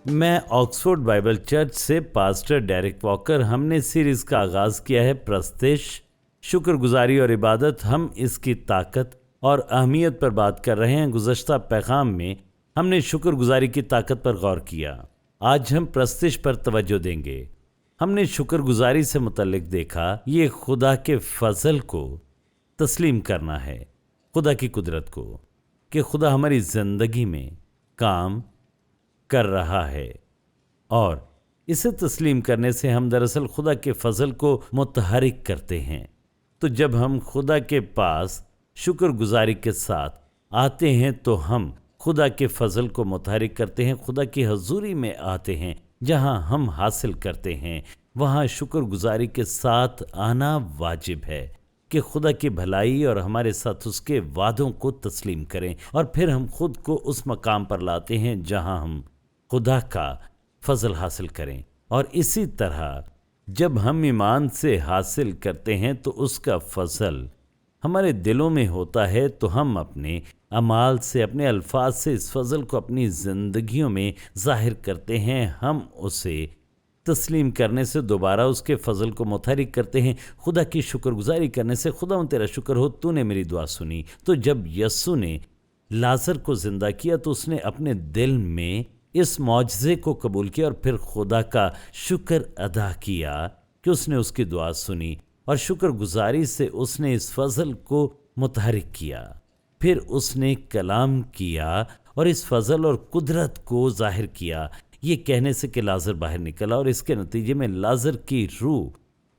میں Oxford Bible church سے pastor Dirac Walker. ہم نے سیریز کا آغاز کیا ہے پرستش، شکر گزاری اور عبادت. ہم اس کی طاقت اور اہمیت پر بات کر رہے ہیں. گزشتہ پیغام میں ہم نے شکر گزاری کی طاقت پر غور کیا. آج ہم پرستش پر توجہ دیں گے. ہم نے شکر گزاری سے متعلق دیکھا یہ خدا کے فضل کو تسلیم کرنا ہے، خدا کی قدرت کو، کہ خدا ہماری زندگی میں کام کر رہا ہے، اور اسے تسلیم کرنے سے ہم دراصل خدا کے فضل کو متحرک کرتے ہیں. تو جب ہم خدا کے پاس شکر گزاری کے ساتھ آتے ہیں تو ہم خدا کے فضل کو متحرک کرتے ہیں، خدا کی حضوری میں آتے ہیں. جہاں ہم حاصل کرتے ہیں وہاں شکر گزاری کے ساتھ آنا واجب ہے کہ خدا کی بھلائی اور ہمارے ساتھ اس کے وعدوں کو تسلیم کریں، اور پھر ہم خود کو اس مقام پر لاتے ہیں جہاں ہم خدا کا فضل حاصل کریں. اور اسی طرح جب ہم ایمان سے حاصل کرتے ہیں تو اس کا فضل ہمارے دلوں میں ہوتا ہے، تو ہم اپنے اعمال سے، اپنے الفاظ سے اس فضل کو اپنی زندگیوں میں ظاہر کرتے ہیں. ہم اسے تسلیم کرنے سے دوبارہ اس کے فضل کو متحرک کرتے ہیں. خدا کی شکر گزاری کرنے سے خدا تیرا شکر ہو، تو نے میری دعا سنی. تو جب یسوع نے لازر کو زندہ کیا تو اس نے اپنے دل میں اس معجزے کو قبول کیا اور پھر خدا کا شکر ادا کیا کہ اس نے اس کی دعا سنی، اور شکر گزاری سے اس نے اس فضل کو متحرک کیا. پھر اس نے کلام کیا اور اس فضل اور قدرت کو ظاہر کیا، یہ کہنے سے کہ لازر باہر نکلا، اور اس کے نتیجے میں لازر کی روح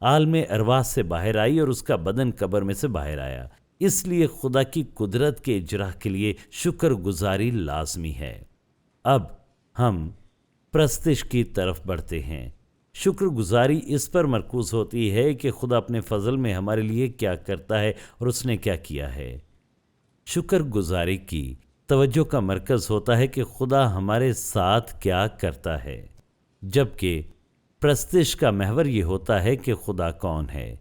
عالم ارواح سے باہر آئی اور اس کا بدن قبر میں سے باہر آیا. اس لیے خدا کی قدرت کے اجرا کے لیے شکر گزاری لازمی ہے. اب ہم پرستش کی طرف بڑھتے ہیں. شکر گزاری اس پر مرکوز ہوتی ہے کہ خدا اپنے فضل میں ہمارے لیے کیا کرتا ہے اور اس نے کیا کیا ہے. شکر گزاری کی توجہ کا مرکز ہوتا ہے کہ خدا ہمارے ساتھ کیا کرتا ہے، جبکہ پرستش کا محور یہ ہوتا ہے کہ خدا کون ہے،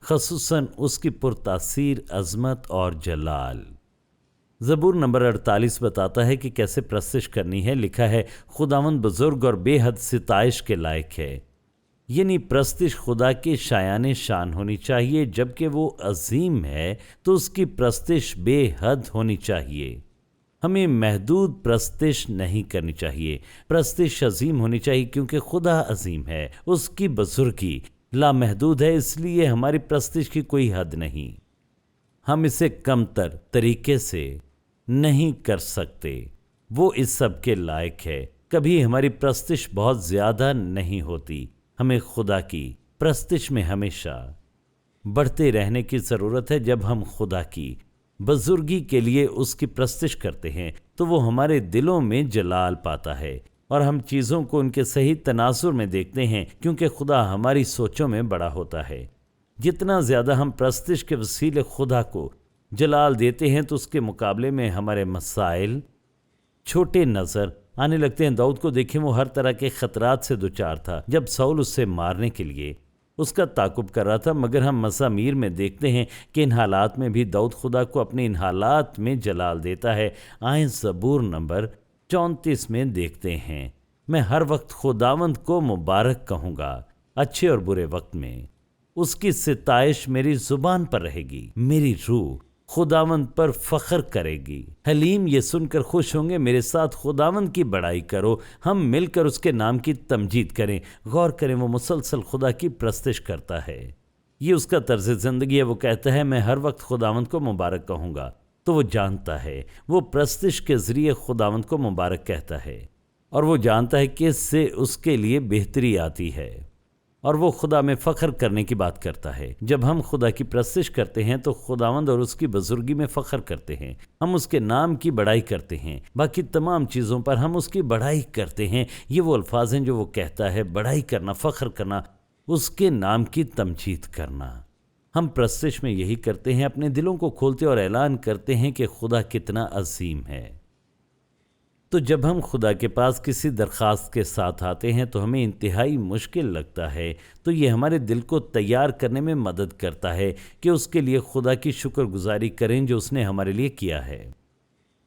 خصوصاً اس کی پرتاثیر عظمت اور جلال. زبور نمبر 48 بتاتا ہے کہ کیسے پرستش کرنی ہے. لکھا ہے، خداوند بزرگ اور بے حد ستائش کے لائق ہے. یعنی پرستش خدا کے شایان شان ہونی چاہیے. جبکہ وہ عظیم ہے تو اس کی پرستش بے حد ہونی چاہیے. ہمیں محدود پرستش نہیں کرنی چاہیے، پرستش عظیم ہونی چاہیے، کیونکہ خدا عظیم ہے، اس کی بزرگی لامحدود ہے. اس لیے ہماری پرستش کی کوئی حد نہیں، ہم اسے کم تر طریقے سے نہیں کر سکتے. وہ اس سب کے لائق ہے. کبھی ہماری پرستش بہت زیادہ نہیں ہوتی. ہمیں خدا کی پرستش میں ہمیشہ بڑھتے رہنے کی ضرورت ہے. جب ہم خدا کی بزرگی کے لیے اس کی پرستش کرتے ہیں تو وہ ہمارے دلوں میں جلال پاتا ہے، اور ہم چیزوں کو ان کے صحیح تناظر میں دیکھتے ہیں، کیونکہ خدا ہماری سوچوں میں بڑا ہوتا ہے. جتنا زیادہ ہم پرستش کے وسیلے خدا کو جلال دیتے ہیں تو اس کے مقابلے میں ہمارے مسائل چھوٹے نظر آنے لگتے ہیں. داؤد کو دیکھیں، وہ ہر طرح کے خطرات سے دوچار تھا جب ساؤل اس سے مارنے کے لیے اس کا تعاقب کر رہا تھا، مگر ہم مزامیر میں دیکھتے ہیں کہ ان حالات میں بھی داؤد خدا کو اپنے ان حالات میں جلال دیتا ہے. آئیں زبور نمبر 34 میں دیکھتے ہیں، میں ہر وقت خداوند کو مبارک کہوں گا، اچھے اور برے وقت میں اس کی ستائش میری زبان پر رہے گی. میری روح خداوند پر فخر کرے گی. حلیم یہ سن کر خوش ہوں گے. میرے ساتھ خداوند کی بڑائی کرو، ہم مل کر اس کے نام کی تمجید کریں. غور کریں، وہ مسلسل خدا کی پرستش کرتا ہے. یہ اس کا طرز زندگی ہے. وہ کہتا ہے میں ہر وقت خداوند کو مبارک کہوں گا. تو وہ جانتا ہے، وہ پرستش کے ذریعے خداوند کو مبارک کہتا ہے، اور وہ جانتا ہے کہ اس سے اس کے لیے بہتری آتی ہے، اور وہ خدا میں فخر کرنے کی بات کرتا ہے. جب ہم خدا کی پرستش کرتے ہیں تو خداوند اور اس کی بزرگی میں فخر کرتے ہیں. ہم اس کے نام کی بڑائی کرتے ہیں. باقی تمام چیزوں پر ہم اس کی بڑائی کرتے ہیں. یہ وہ الفاظ ہیں جو وہ کہتا ہے، بڑائی کرنا، فخر کرنا، اس کے نام کی تمجید کرنا. ہم پرستش میں یہی کرتے ہیں، اپنے دلوں کو کھولتے اور اعلان کرتے ہیں کہ خدا کتنا عظیم ہے. تو جب ہم خدا کے پاس کسی درخواست کے ساتھ آتے ہیں تو ہمیں انتہائی مشکل لگتا ہے، تو یہ ہمارے دل کو تیار کرنے میں مدد کرتا ہے کہ اس کے لیے خدا کی شکر گزاری کریں جو اس نے ہمارے لیے کیا ہے.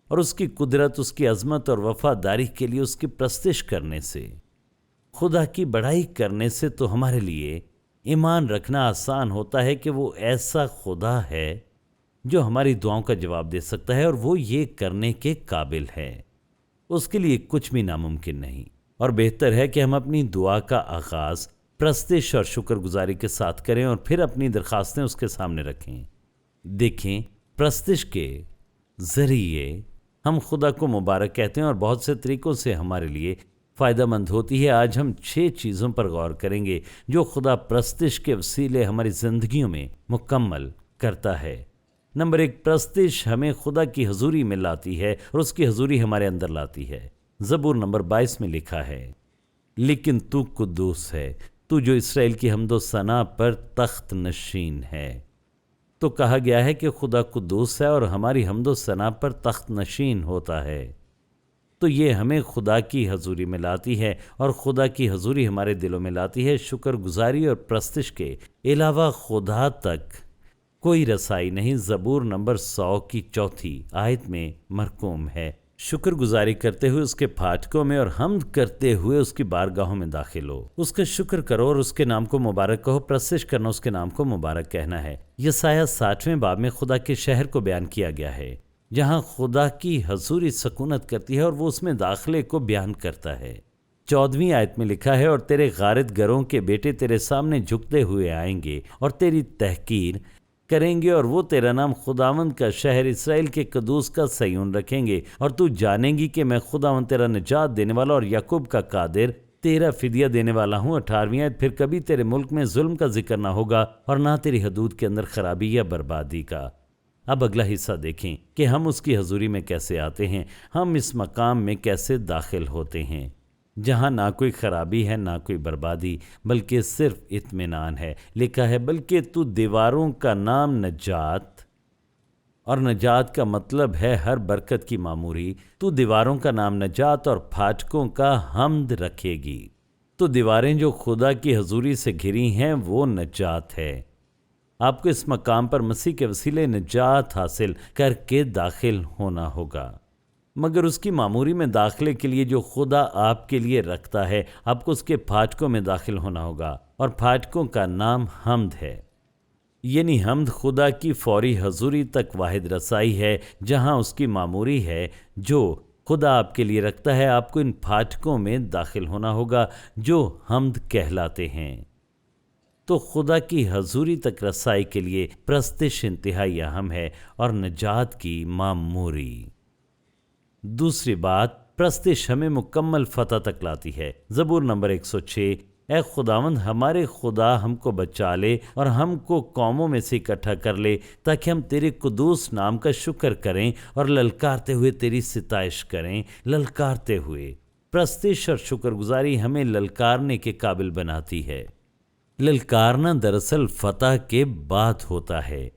اور اس کی قدرت، اس کی عظمت اور وفاداری کے لیے اس کی پرستش کرنے سے، خدا کی بڑائی کرنے سے تو ہمارے لیے ایمان رکھنا آسان ہوتا ہے کہ وہ ایسا خدا ہے جو ہماری دعاؤں کا جواب دے سکتا ہے، اور وہ یہ کرنے کے قابل ہے۔ اس کے لیے کچھ بھی ناممکن نہیں، اور بہتر ہے کہ ہم اپنی دعا کا آغاز پرستش اور شکر گزاری کے ساتھ کریں اور پھر اپنی درخواستیں اس کے سامنے رکھیں۔ دیکھیں، پرستش کے ذریعے ہم خدا کو مبارک کہتے ہیں اور بہت سے طریقوں سے ہمارے لیے فائدہ مند ہوتی ہے۔ آج ہم 6 چیزوں پر غور کریں گے جو خدا پرستش کے وسیلے ہماری زندگیوں میں مکمل کرتا ہے۔ نمبر 1، پرستش ہمیں خدا کی حضوری میں لاتی ہے اور اس کی حضوری ہمارے اندر لاتی ہے۔ زبور نمبر 22 میں لکھا ہے، لیکن تو قدوس ہے، تو جو اسرائیل کی حمد و ثنا پر تخت نشین ہے۔ تو کہا گیا ہے کہ خدا قدوس ہے اور ہماری حمد و ثنا پر تخت نشین ہوتا ہے، تو یہ ہمیں خدا کی حضوری میں لاتی ہے، اور خدا کی حضوری ہمارے دلوں میں لاتی ہے۔ شکر گزاری اور پرستش کے علاوہ خدا تک کوئی رسائی نہیں۔ زبور نمبر 100 کی 4 آیت میں مرقوم ہے، شکر گزاری کرتے ہوئے اس کے پھاٹکوں میں اور حمد کرتے ہوئے اس کی بارگاہوں میں داخل ہو، اس کا شکر کرو اور اس کے نام کو مبارک کہو۔ پرستش کرنا اس کے نام کو مبارک کہنا ہے۔ یسایہ 60ویں باب میں خدا کے شہر کو بیان کیا گیا ہے، جہاں خدا کی حضوری سکونت کرتی ہے اور وہ اس میں داخلے کو بیان کرتا ہے۔ 14ویں آیت میں لکھا ہے، اور تیرے غارت گروں کے بیٹے تیرے سامنے جھکتے ہوئے آئیں گے اور تیری تحقیر کریں گے، اور وہ تیرا نام خداوند کا شہر اسرائیل کے قدوس کا صیون رکھیں گے، اور تو جانیں گی کہ میں خداوند تیرا نجات دینے والا اور یعقوب کا قادر تیرا فدیہ دینے والا ہوں۔ 18ویں آیت، پھر کبھی تیرے ملک میں ظلم کا ذکر نہ ہوگا اور نہ تیری حدود کے اندر خرابی یا بربادی کا۔ اب اگلا حصہ دیکھیں کہ ہم اس کی حضوری میں کیسے آتے ہیں، ہم اس مقام میں کیسے داخل ہوتے ہیں جہاں نہ کوئی خرابی ہے نہ کوئی بربادی، بلکہ صرف اطمینان ہے۔ لکھا ہے، بلکہ تو دیواروں کا نام نجات، اور نجات کا مطلب ہے ہر برکت کی معموری، تو دیواروں کا نام نجات اور پھاٹکوں کا حمد رکھے گی۔ تو دیواریں جو خدا کی حضوری سے گھری ہیں وہ نجات ہے۔ آپ کو اس مقام پر مسیح کے وسیلے نجات حاصل کر کے داخل ہونا ہوگا، مگر اس کی معموری میں داخلے کے لیے جو خدا آپ کے لیے رکھتا ہے، آپ کو اس کے پھاٹکوں میں داخل ہونا ہوگا، اور پھاٹکوں کا نام حمد ہے۔ یعنی حمد خدا کی فوری حضوری تک واحد رسائی ہے، جہاں اس کی معموری ہے جو خدا آپ کے لیے رکھتا ہے۔ آپ کو ان پھاٹکوں میں داخل ہونا ہوگا جو حمد کہلاتے ہیں۔ تو خدا کی حضوری تک رسائی کے لیے پرستش انتہائی اہم ہے اور نجات کی معموری۔ دوسری بات، پرستش ہمیں مکمل فتح تک لاتی ہے۔ زبور نمبر 106، اے خداوند ہمارے خدا ہم کو بچا لے اور ہم کو قوموں میں سے اکٹھا کر لے، تاکہ ہم تیرے قدوس نام کا شکر کریں اور للکارتے ہوئے تیری ستائش کریں۔ للکارتے ہوئے، پرستش اور شکر گزاری ہمیں للکارنے کے قابل بناتی ہے۔ للکارنا دراصل فتح کے بعد ہوتا ہے،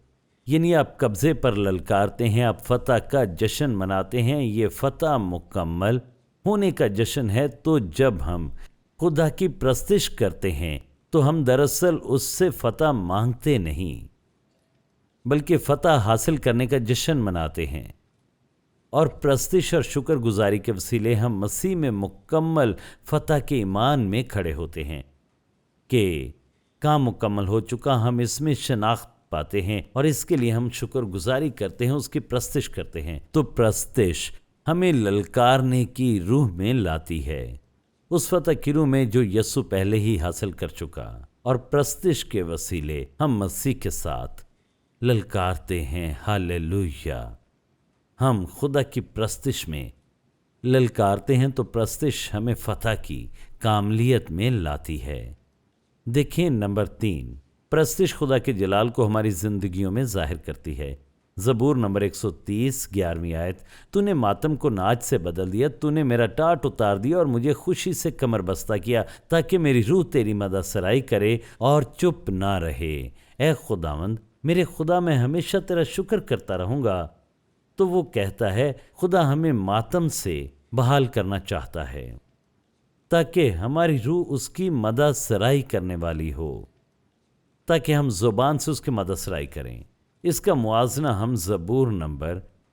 یعنی آپ قبضے پر للکارتے ہیں، آپ فتح کا جشن مناتے ہیں۔ یہ فتح مکمل ہونے کا جشن ہے۔ تو جب ہم خدا کی پرستش کرتے ہیں تو ہم دراصل اس سے فتح مانگتے نہیں، بلکہ فتح حاصل کرنے کا جشن مناتے ہیں۔ اور پرستش اور شکر گزاری کے وسیلے ہم مسیح میں مکمل فتح کے ایمان میں کھڑے ہوتے ہیں کہ کام مکمل ہو چکا، ہم اس میں شناخت پاتے ہیں، اور اس کے لیے ہم شکر گزاری کرتے ہیں، اس کی پرستش کرتے ہیں۔ تو پرستش ہمیں للکارنے کی روح میں لاتی ہے، اس فتح کی روح میں جو یسوع پہلے ہی حاصل کر چکا، اور پرستش کے وسیلے ہم مسیح کے ساتھ للکارتے ہیں۔ ہاللیلویا! ہم خدا کی پرستش میں للکارتے ہیں تو پرستش ہمیں فتح کی کاملیت میں لاتی ہے۔ دیکھیں نمبر 3، پرستش خدا کے جلال کو ہماری زندگیوں میں ظاہر کرتی ہے۔ زبور نمبر 130 11ویں آیت، تو نے ماتم کو ناچ سے بدل دیا، تو نے میرا ٹاٹ اتار دیا اور مجھے خوشی سے کمر بستہ کیا، تاکہ میری روح تیری مدح سرائی کرے اور چپ نہ رہے۔ اے خداوند میرے خدا، میں ہمیشہ تیرا شکر کرتا رہوں گا۔ تو وہ کہتا ہے خدا ہمیں ماتم سے بحال کرنا چاہتا ہے، تاکہ ہماری روح اس کی مدح سرائی کرنے والی ہو، تاکہ ہم زبان سے اس کی مدح سرائی کریں۔ اس کا موازنہ ہم زبور نمبر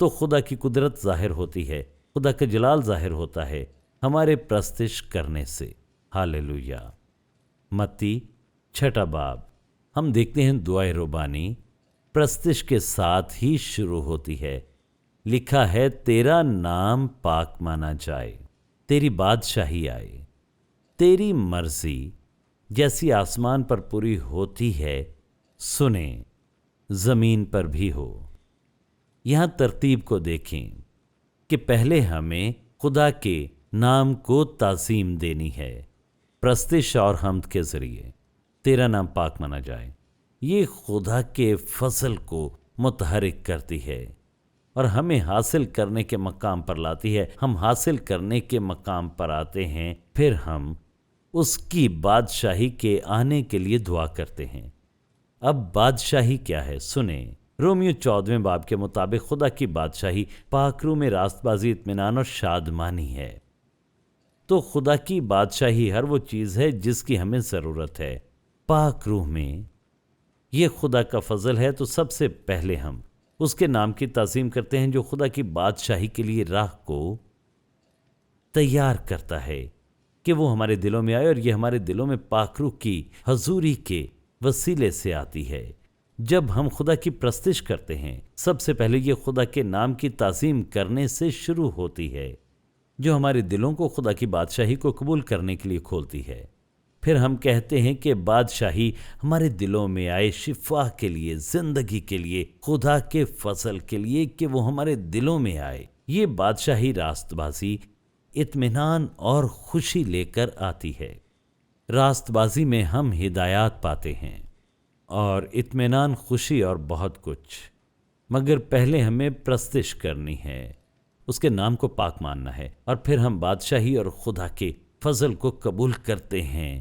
تو خدا کی قدرت ظاہر ہوتی ہے، خدا کا جلال ظاہر ہوتا ہے ہمارے پرستش کرنے سے۔ ہاللیلویا۔ متی 6 باب ہم دیکھتے ہیں دعائے ربانی پرستش کے ساتھ ہی شروع ہوتی ہے۔ لکھا ہے تیرا نام پاک مانا جائے، تیری بادشاہی آئے، تیری مرضی جیسی آسمان پر پوری ہوتی ہے سنیں زمین پر بھی ہو۔ یہاں ترتیب کو دیکھیں کہ پہلے ہمیں خدا کے نام کو تعظیم دینی ہے پرستش اور حمد کے ذریعے۔ تیرا نام پاک مانا جائے، یہ خدا کے فضل کو متحرک کرتی ہے اور ہمیں حاصل کرنے کے مقام پر لاتی ہے۔ ہم حاصل کرنے کے مقام پر آتے ہیں، پھر ہم اس کی بادشاہی کے آنے کے لیے دعا کرتے ہیں۔ اب بادشاہی کیا ہے سنیں۔ رومیو 14 باب کے مطابق خدا کی بادشاہی پاک روح میں راست بازی، اطمینان اور شادمانی ہے۔ تو خدا کی بادشاہی ہر وہ چیز ہے جس کی ہمیں ضرورت ہے پاک روح میں۔ یہ خدا کا فضل ہے، تو سب سے پہلے ہم اس کے نام کی تعظیم کرتے ہیں جو خدا کی بادشاہی کے لیے راہ کو تیار کرتا ہے کہ وہ ہمارے دلوں میں آئے، اور یہ ہمارے دلوں میں پاک روح کی حضوری کے وسیلے سے آتی ہے۔ جب ہم خدا کی پرستش کرتے ہیں، سب سے پہلے یہ خدا کے نام کی تعظیم کرنے سے شروع ہوتی ہے جو ہمارے دلوں کو خدا کی بادشاہی کو قبول کرنے کے لیے کھولتی ہے۔ پھر ہم کہتے ہیں کہ بادشاہی ہمارے دلوں میں آئے شفا کے لیے، زندگی کے لیے، خدا کے فضل کے لیے کہ وہ ہمارے دلوں میں آئے۔ یہ بادشاہی راست بازی، اطمینان اور خوشی لے کر آتی ہے۔ راست بازی میں ہم ہدایات پاتے ہیں اور اطمینان، خوشی اور بہت کچھ، مگر پہلے ہمیں پرستش کرنی ہے، اس کے نام کو پاک ماننا ہے، اور پھر ہم بادشاہی اور خدا کے فضل کو قبول کرتے ہیں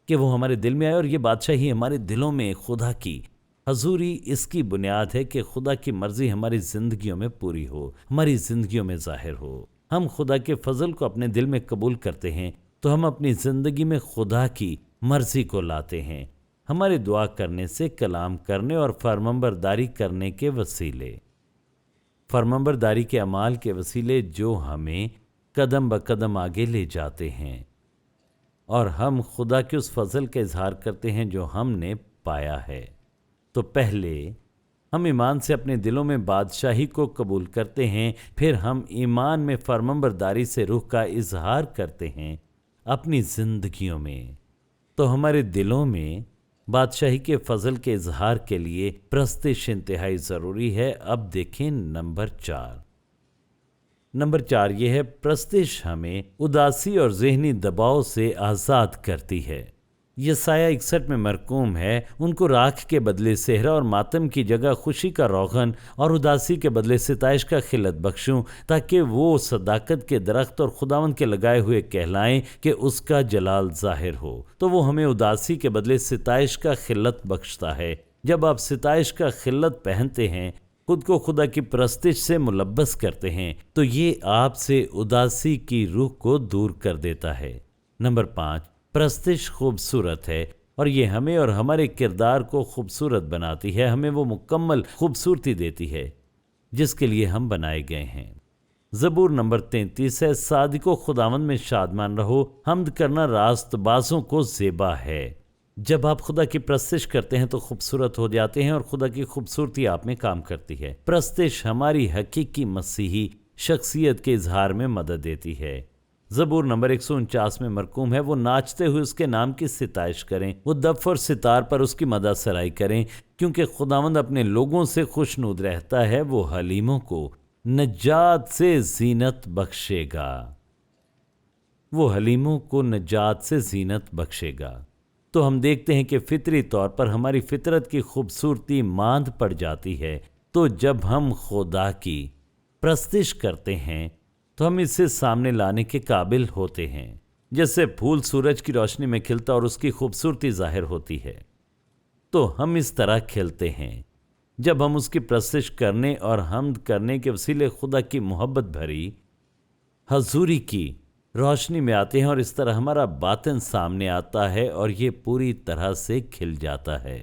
کہ وہ ہمارے دل میں آئے، اور یہ بادشاہی ہمارے دلوں میں خدا کی حضوری اس کی بنیاد ہے کہ خدا کی مرضی ہماری زندگیوں میں پوری ہو، ہماری زندگیوں میں ظاہر ہو۔ ہم خدا کے فضل کو اپنے دل میں قبول کرتے ہیں تو ہم اپنی زندگی میں خدا کی مرضی کو لاتے ہیں، ہمارے دعا کرنے سے، کلام کرنے اور فرمانبرداری کرنے کے وسیلے، فرمانبرداری کے اعمال کے وسیلے جو ہمیں قدم بقدم آگے لے جاتے ہیں، اور ہم خدا کے اس فضل کا اظہار کرتے ہیں جو ہم نے پایا ہے۔ تو پہلے ہم ایمان سے اپنے دلوں میں بادشاہی کو قبول کرتے ہیں، پھر ہم ایمان میں فرمانبرداری سے روح کا اظہار کرتے ہیں اپنی زندگیوں میں۔ تو ہمارے دلوں میں بادشاہی کے فضل کے اظہار کے لیے پرستش انتہائی ضروری ہے۔ اب دیکھیں نمبر 4 یہ ہے پرستش ہمیں اداسی اور ذہنی دباؤ سے آزاد کرتی ہے۔ یسایہ 61 میں مرقوم ہے، ان کو راکھ کے بدلے صحرا اور ماتم کی جگہ خوشی کا روغن اور اداسی کے بدلے ستائش کا خلت بخشوں، تاکہ وہ صداقت کے درخت اور خداوند کے لگائے ہوئے کہلائیں کہ اس کا جلال ظاہر ہو۔ تو وہ ہمیں اداسی کے بدلے ستائش کا خلت بخشتا ہے۔ جب آپ ستائش کا خلت پہنتے ہیں، خود کو خدا کی پرستش سے ملبس کرتے ہیں، تو یہ آپ سے اداسی کی روح کو دور کر دیتا ہے۔ نمبر 5 پرستش خوبصورت ہے، اور یہ ہمیں اور ہمارے کردار کو خوبصورت بناتی ہے، ہمیں وہ مکمل خوبصورتی دیتی ہے جس کے لیے ہم بنائے گئے ہیں۔ زبور نمبر 33 ہے، صادقو خداوند میں شادمان رہو، حمد کرنا راست بازوں کو زیبا ہے۔ جب آپ خدا کی پرستش کرتے ہیں تو خوبصورت ہو جاتے ہیں، اور خدا کی خوبصورتی آپ میں کام کرتی ہے۔ پرستش ہماری حقیقی مسیحی شخصیت کے اظہار میں مدد دیتی ہے۔ زبور نمبر 149 میں مرقوم ہے، وہ ناچتے ہوئے اس کے نام کی ستائش کریں، وہ دف اور ستار پر اس کی مدح سرائی کریں، کیونکہ خداوند اپنے لوگوں سے خوشنود رہتا ہے، وہ حلیموں کو نجات سے زینت بخشے گا، وہ حلیموں کو نجات سے زینت بخشے گا۔ تو ہم دیکھتے ہیں کہ فطری طور پر ہماری فطرت کی خوبصورتی ماند پڑ جاتی ہے، تو جب ہم خدا کی پرستش کرتے ہیں تو ہم اسے سامنے لانے کے قابل ہوتے ہیں، جیسے پھول سورج کی روشنی میں کھلتا اور اس کی خوبصورتی ظاہر ہوتی ہے۔ تو ہم اس طرح کھلتے ہیں جب ہم اس کی پرستش کرنے اور حمد کرنے کے وسیلے خدا کی محبت بھری حضوری کی روشنی میں آتے ہیں، اور اس طرح ہمارا باطن سامنے آتا ہے اور یہ پوری طرح سے کھل جاتا ہے۔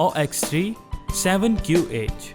OX3 7QH।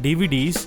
DVDs,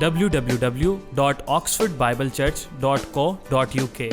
www.oxfordbiblechurch.co.uk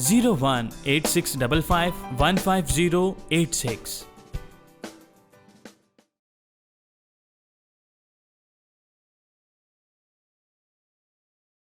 018655 15086।